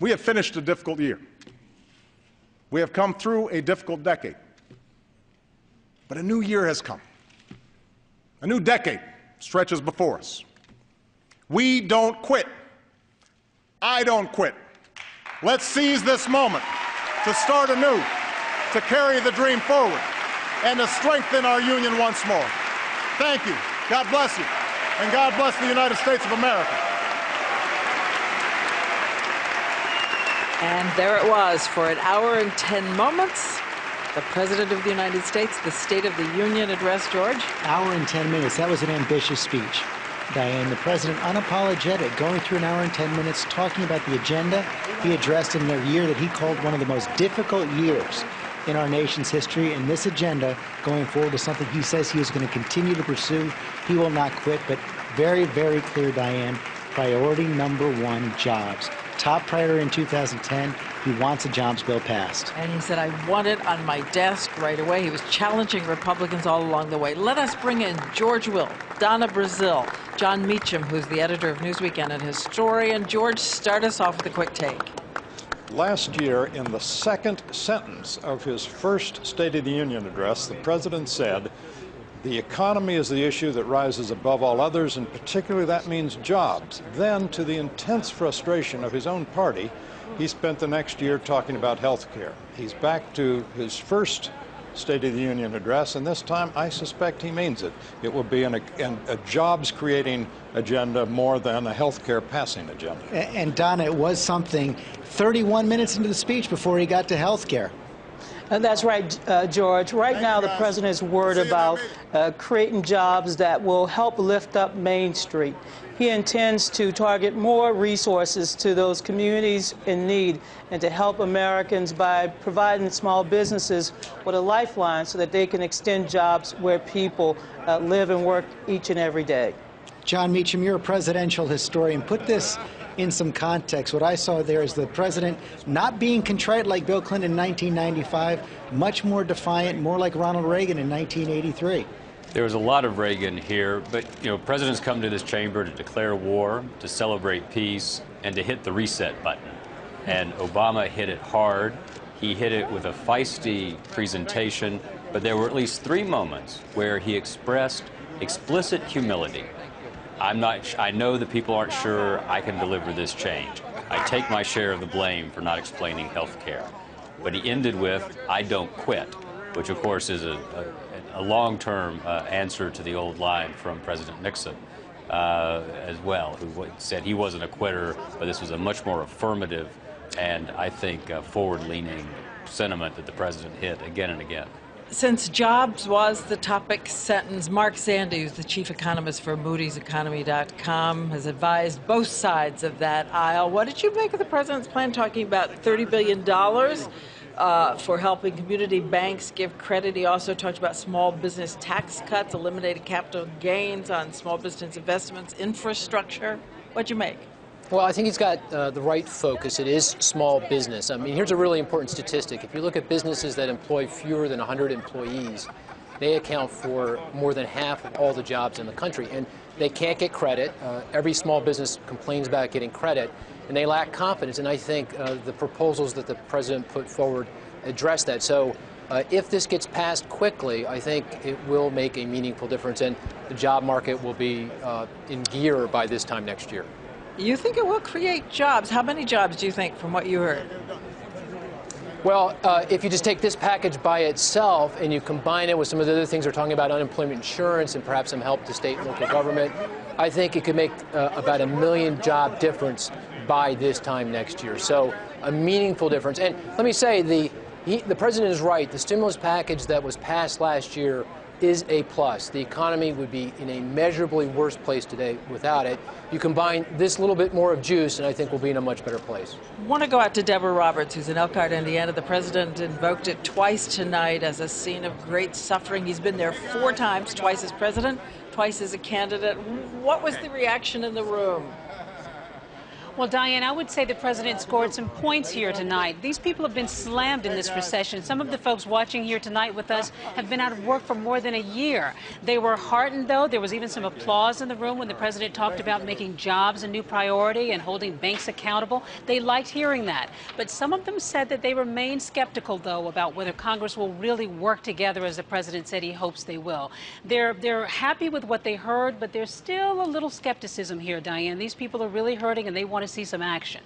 We have finished a difficult year. We have come through a difficult decade. But a new year has come. A new decade stretches before us. We don't quit. I don't quit. Let's seize this moment to start anew, to carry the dream forward, and to strengthen our union once more. Thank you. God bless you. And God bless the United States of America. And there it was for an hour and 10 moments. The President of the United States, the State of the Union address, George. Hour and 10 minutes. That was an ambitious speech, Diane. The President, unapologetic, going through an hour and 10 minutes, talking about the agenda he addressed in a year that he called one of the most difficult years in our nation's history. And this agenda going forward is something he says he is going to continue to pursue. He will not quit, but very, very clear, Diane. Priority number one, jobs. Top priority in 2010, he wants a jobs bill passed. And he said, I want it on my desk right away. He was challenging Republicans all along the way. Let us bring in George Will, Donna Brazil, John Meacham, who's the editor of Newsweek and a historian. George, start us off with a quick take. Last year, in the second sentence of his first State of the Union address, the President said, the economy is the issue that rises above all others, and particularly that means jobs. Then, to the intense frustration of his own party, he spent the next year talking about health care. He's back to his first State of the Union address, and this time I suspect he means it. It will be a jobs-creating agenda more than a health care passing agenda. And Donna, it was something 31 minutes into the speech before he got to health care. That's right, George. Right now, the president is worried about creating jobs that will help lift up Main Street. He intends to target more resources to those communities in need and to help Americans by providing small businesses with a lifeline so that they can extend jobs where people live and work each and every day. John Meacham, you're a presidential historian. Put this in some context. What I saw there is the president not being contrite like Bill Clinton in 1995, much more defiant, more like Ronald Reagan in 1983. There was a lot of Reagan here, but presidents come to this chamber to declare war, to celebrate peace, and to hit the reset button. And Obama hit it hard. He hit it with a feisty presentation, but there were at least 3 moments where he expressed explicit humility. I know that people aren't sure I can deliver this change. I take my share of the blame for not explaining health care. But he ended with, I don't quit, which of course is a long-term answer to the old line from President Nixon as well, who said he wasn't a quitter, but this was a much more affirmative and I think forward-leaning sentiment that the president hit again and again. Since jobs was the topic sentence, Mark Zandi, who's the chief economist for Moody'sEconomy.com, has advised both sides of that aisle. What did you make of the president's plan talking about $30 billion for helping community banks give credit? He also talked about small business tax cuts, eliminated capital gains on small business investments, infrastructure. What'd you make? Well, I think he's got the right focus. It is small business. I mean, here's a really important statistic. If you look at businesses that employ fewer than 100 employees, they account for more than half of all the jobs in the country. And they can't get credit. Every small business complains about getting credit, and they lack confidence. And I think the proposals that the president put forward address that. So if this gets passed quickly, I think it will make a meaningful difference, and the job market will be in gear by this time next year. You think it will create jobs? How many jobs do you think, from what you heard? Well, if you just take this package by itself and you combine it with some of the other things we're talking about, unemployment insurance and perhaps some help to state and local government, I think it could make about 1 million job difference by this time next year. So a meaningful difference. And let me say, the president is right. The stimulus package that was passed last year is a plus. The economy would be in a measurably worse place today without it. You combine this little bit more of juice, and I think we'll be in a much better place. I want to go out to Deborah Roberts, who's in Elkhart, Indiana. The president invoked it twice tonight as a scene of great suffering. He's been there 4 times, twice as president, twice as a candidate. What was the reaction in the room? Well, Diane, I would say the president scored some points here tonight. These people have been slammed in this recession. Some of the folks watching here tonight with us have been out of work for more than a year. They were heartened, though. There was even some applause in the room when the president talked about making jobs a new priority and holding banks accountable. They liked hearing that. But some of them said that they remain skeptical, though, about whether Congress will really work together, as the president said he hopes they will. They're happy with what they heard, but there's still a little skepticism here, Diane. These people are really hurting, and they want to see some action.